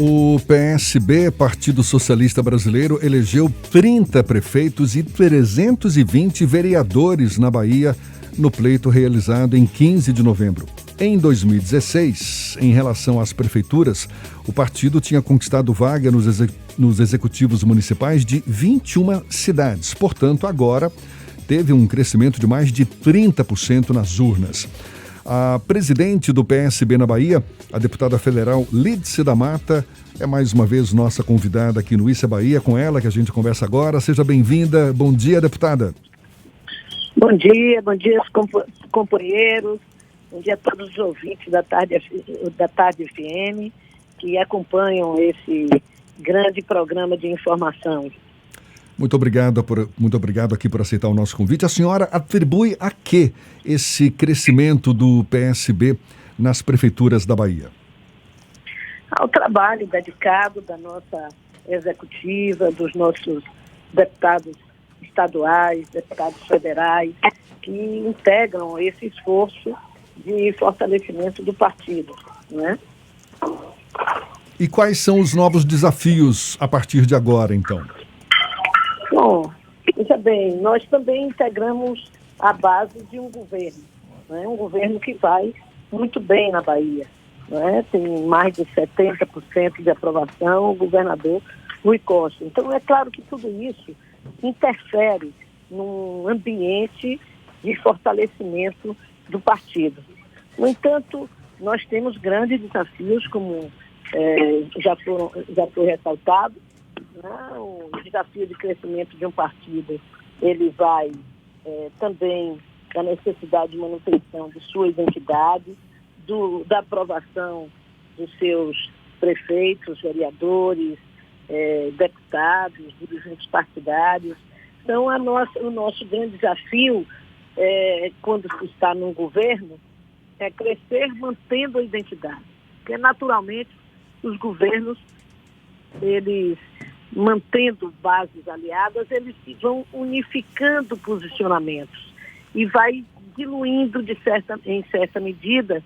O PSB, Partido Socialista Brasileiro, elegeu 30 prefeitos e 320 vereadores na Bahia no pleito realizado em 15 de novembro. Em 2016, em relação às prefeituras, o partido tinha conquistado vaga nos executivos municipais de 21 cidades. Portanto, agora teve um crescimento de mais de 30% nas urnas. A presidente do PSB na Bahia, a deputada federal Lídice da Mata, é mais uma vez nossa convidada aqui no Isso é Bahia, com ela que a gente conversa agora. Seja bem-vinda. Bom dia, deputada. Bom dia companheiros. Bom dia a todos os ouvintes da Tarde FM que acompanham esse grande programa de informação. Muito obrigado aqui por aceitar o nosso convite. A senhora atribui a que esse crescimento do PSB nas prefeituras da Bahia? Ao trabalho dedicado da nossa executiva, dos nossos deputados estaduais, deputados federais, que integram esse esforço de fortalecimento do partido, né? E quais são os novos desafios a partir de agora, então? Bom, veja bem, nós também integramos a base de um governo, né? Um governo que vai muito bem na Bahia, né? Tem mais de 70% de aprovação, o governador Rui Costa. Então, é claro que tudo isso interfere num ambiente de fortalecimento do partido. No entanto, nós temos grandes desafios, como já foi ressaltado. O desafio de crescimento de um partido, ele vai também da necessidade de manutenção de sua identidade, da aprovação dos seus prefeitos, vereadores, deputados, dirigentes partidários. Então, o nosso grande desafio, quando se está num governo, é crescer mantendo a identidade. Porque, naturalmente, os governos, eles mantendo bases aliadas, eles vão unificando posicionamentos e vai diluindo, em certa medida,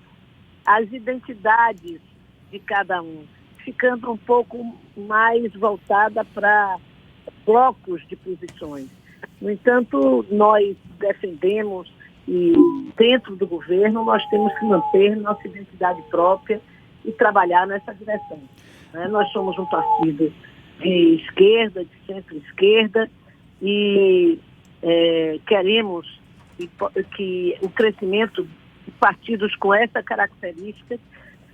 as identidades de cada um, ficando um pouco mais voltada para blocos de posições. No entanto, nós defendemos e dentro do governo nós temos que manter nossa identidade própria e trabalhar nessa direção, né? Nós somos um partido de esquerda, de centro-esquerda, e queremos que o crescimento de partidos com essa característica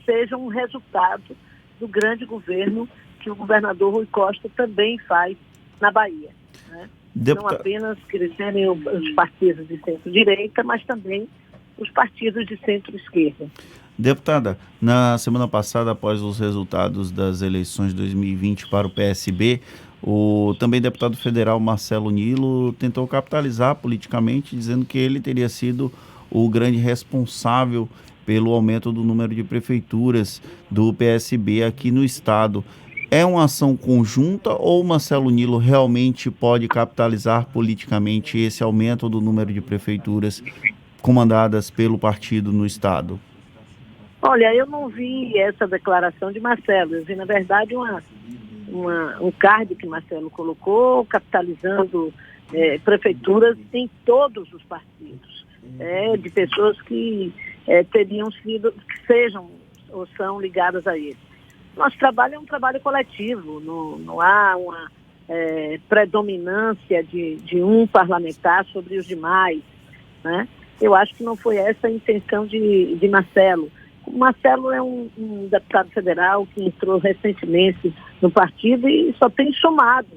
seja um resultado do grande governo que o governador Rui Costa também faz na Bahia, né? Não apenas crescerem os partidos de centro-direita, mas também os partidos de centro-esquerda. Deputada, na semana passada, após os resultados das eleições de 2020 para o PSB, o também deputado federal Marcelo Nilo tentou capitalizar politicamente, dizendo que ele teria sido o grande responsável pelo aumento do número de prefeituras do PSB aqui no estado. É uma ação conjunta ou o Marcelo Nilo realmente pode capitalizar politicamente esse aumento do número de prefeituras comandadas pelo partido no estado? Olha, eu não vi essa declaração de Marcelo. Eu vi, na verdade, um card que Marcelo colocou, capitalizando prefeituras em todos os partidos, de pessoas que que sejam ou são ligadas a ele. Nosso trabalho é um trabalho coletivo, não há uma predominância de um parlamentar sobre os demais, né? Eu acho que não foi essa a intenção de Marcelo. O Marcelo é um deputado federal que entrou recentemente no partido e só tem somado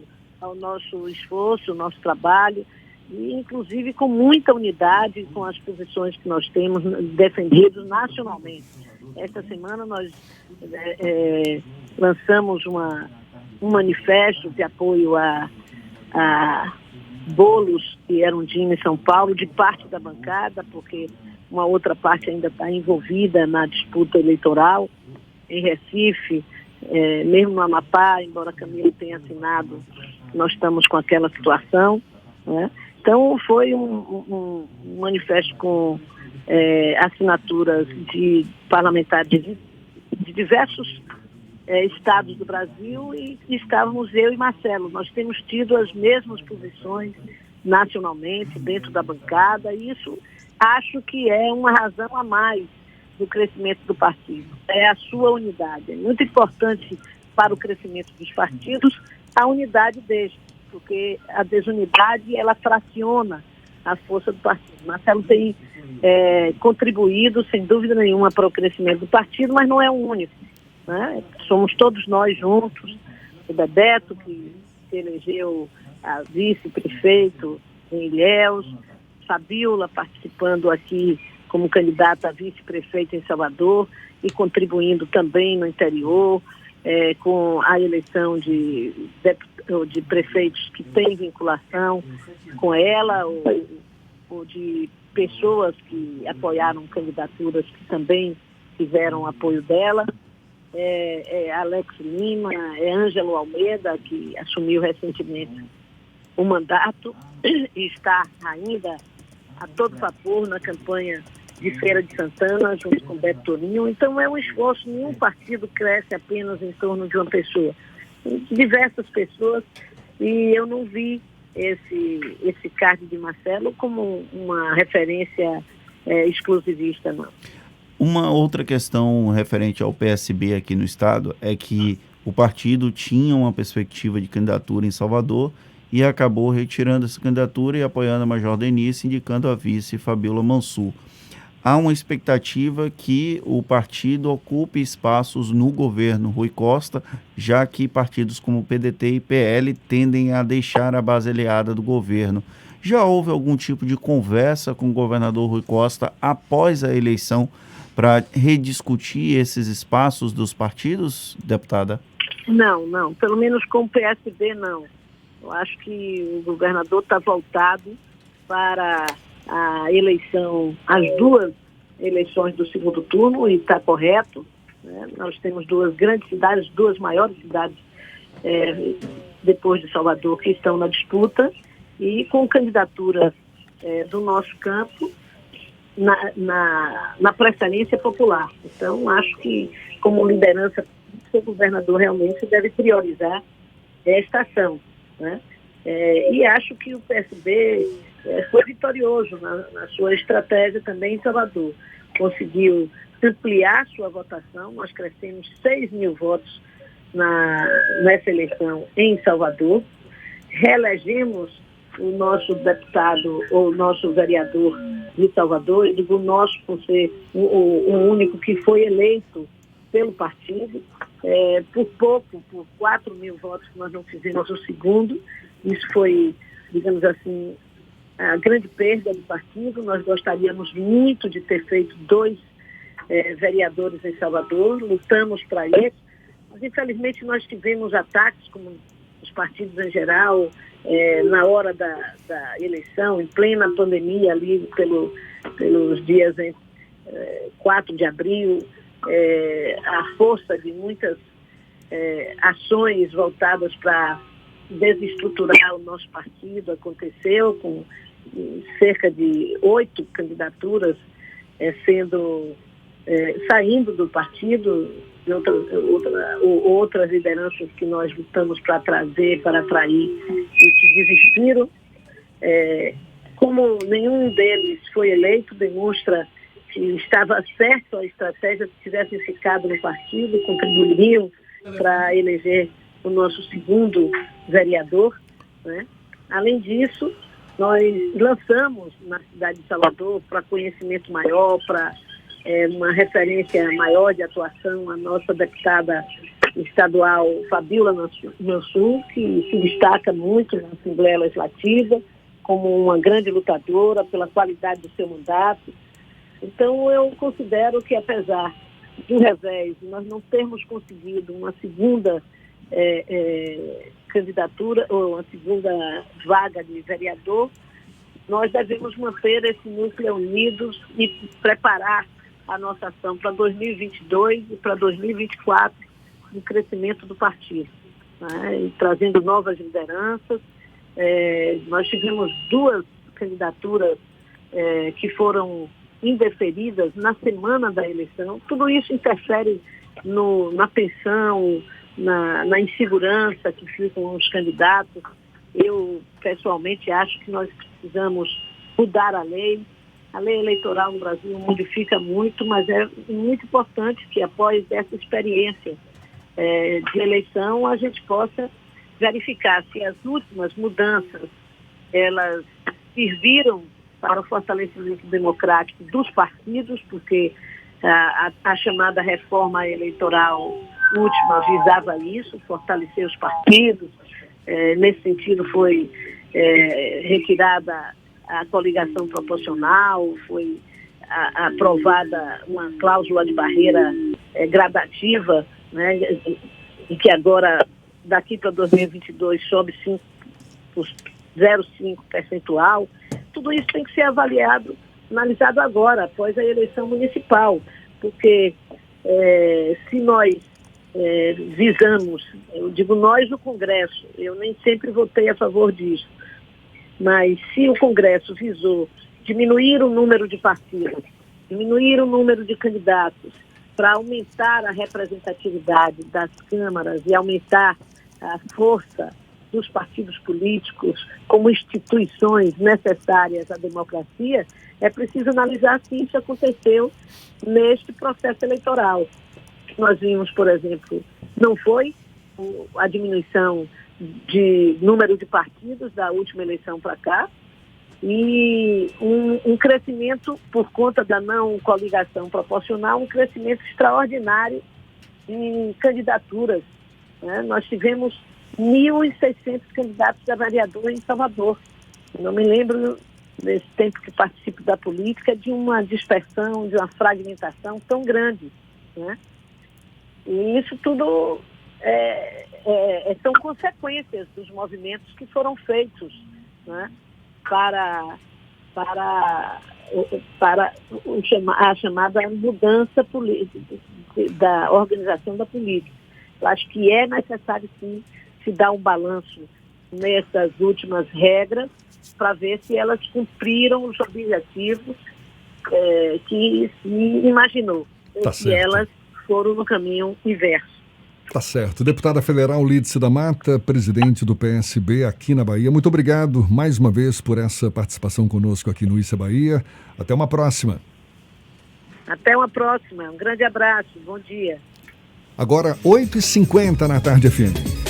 ao nosso esforço, ao nosso trabalho, e inclusive com muita unidade com as posições que nós temos defendido nacionalmente. Esta semana nós lançamos um manifesto de apoio a bolos que eram de em São Paulo, de parte da bancada, porque uma outra parte ainda está envolvida na disputa eleitoral. Em Recife, mesmo no Amapá, embora Camilo tenha assinado, nós estamos com aquela situação, né? Então, foi um manifesto com assinaturas de parlamentares de diversos estados do Brasil, e estávamos eu e Marcelo. Nós temos tido as mesmas posições nacionalmente, dentro da bancada, e isso acho que é uma razão a mais do crescimento do partido. É a sua unidade. É muito importante para o crescimento dos partidos a unidade deles, porque a desunidade, ela fraciona a força do partido. Marcelo tem contribuído, sem dúvida nenhuma, para o crescimento do partido, mas não é o único, né? Somos todos nós juntos, o Bebeto, que se elegeu a vice-prefeito em Ilhéus, Fabiola participando aqui como candidata a vice-prefeito em Salvador e contribuindo também no interior, com a eleição de prefeitos que têm vinculação com ela, ou de pessoas que apoiaram candidaturas que também tiveram apoio dela. Alex Lima, Ângelo Almeida, que assumiu recentemente o mandato e está ainda a todo vapor na campanha de Feira de Santana, junto com Beto Torinho. Então é um esforço, nenhum partido cresce apenas em torno de uma pessoa. Diversas pessoas, e eu não vi esse card de Marcelo como uma referência exclusivista, não. Uma outra questão referente ao PSB aqui no estado é que o partido tinha uma perspectiva de candidatura em Salvador e acabou retirando essa candidatura e apoiando a Major Denise, indicando a vice Fabiola Mansur. Há uma expectativa que o partido ocupe espaços no governo Rui Costa, já que partidos como PDT e PL tendem a deixar a base aliada do governo. Já houve algum tipo de conversa com o governador Rui Costa após a eleição para rediscutir esses espaços dos partidos, deputada? Não. Pelo menos com o PSB, não. Eu acho que o governador está voltado para a eleição, as duas eleições do segundo turno, e está correto, né? Nós temos duas grandes cidades, duas maiores cidades depois de Salvador, que estão na disputa, e com candidaturas do nosso campo na preferência popular. Então, acho que, como liderança, o governador realmente deve priorizar esta ação, né? E acho que o PSB foi vitorioso na sua estratégia também em Salvador. Conseguiu ampliar sua votação. Nós crescemos 6 mil votos nessa eleição em Salvador. Reelegemos o nosso deputado, ou o nosso vereador de Salvador. Eu digo nosso por ser o único que foi eleito pelo partido. Por pouco, por 4 mil votos, nós não fizemos o segundo. Isso foi, digamos assim, a grande perda do partido. Nós gostaríamos muito de ter feito 2 vereadores em Salvador, lutamos para isso, mas infelizmente nós tivemos ataques, como os partidos em geral, na hora da eleição, em plena pandemia, ali pelos dias 4 de abril, a força de muitas ações voltadas para desestruturar o nosso partido aconteceu, com cerca de 8 candidaturas saindo do partido, outras lideranças que nós lutamos para trazer, para atrair, e que desistiram. Como nenhum deles foi eleito, demonstra que estava certo a estratégia. Se tivessem ficado no partido, contribuiriam para eleger o nosso segundo vereador, né? Além disso, nós lançamos na cidade de Salvador, para conhecimento maior, para uma referência maior de atuação, a nossa deputada estadual Fabiola Mansur, que se destaca muito na Assembleia Legislativa como uma grande lutadora pela qualidade do seu mandato. Então, eu considero que, apesar do revés, nós não termos conseguido uma segunda candidatura ou uma segunda vaga de vereador, nós devemos manter esse núcleo unidos e preparar a nossa ação para 2022 e para 2024 no crescimento do partido, né? E trazendo novas lideranças. Nós tivemos 2 candidaturas que foram indeferidas na semana da eleição. Tudo isso interfere na tensão, na insegurança que ficam os candidatos. Eu, pessoalmente, acho que nós precisamos mudar a lei. A lei eleitoral no Brasil modifica muito, mas é muito importante que, após essa experiência de eleição, a gente possa verificar se as últimas mudanças elas serviram para o fortalecimento democrático dos partidos, porque a chamada reforma eleitoral última visava isso, fortalecer os partidos. Nesse sentido, foi retirada a coligação proporcional, foi aprovada uma cláusula de barreira gradativa, né, e que agora, daqui para 2022, sobe 0,5 percentual. Tudo isso tem que ser analisado agora, após a eleição municipal, porque se nós visamos, eu digo nós o Congresso, eu nem sempre votei a favor disso, mas se o Congresso visou diminuir o número de partidos, diminuir o número de candidatos, para aumentar a representatividade das câmaras e aumentar a força dos partidos políticos como instituições necessárias à democracia, é preciso analisar se isso aconteceu neste processo eleitoral. Nós vimos, por exemplo, não foi a diminuição de número de partidos da última eleição para cá, e um crescimento, por conta da não coligação proporcional, um crescimento extraordinário em candidaturas, né? Nós tivemos 1.600 candidatos a vereador em Salvador. Eu não me lembro, nesse tempo que participo da política, de uma dispersão, de uma fragmentação tão grande, né? E isso tudo são consequências dos movimentos que foram feitos, né, para a chamada mudança da organização da política. Eu acho que é necessário, sim, se dar um balanço nessas últimas regras para ver se elas cumpriram os objetivos que se imaginou, Tá ou se certo. elas foram no caminho inverso. Tá certo. Deputada federal Lídice da Mata, presidente do PSB aqui na Bahia, muito obrigado mais uma vez por essa participação conosco aqui no Issa Bahia. Até uma próxima. Até uma próxima. Um grande abraço. Bom dia. Agora, 8h50 na tarde FM.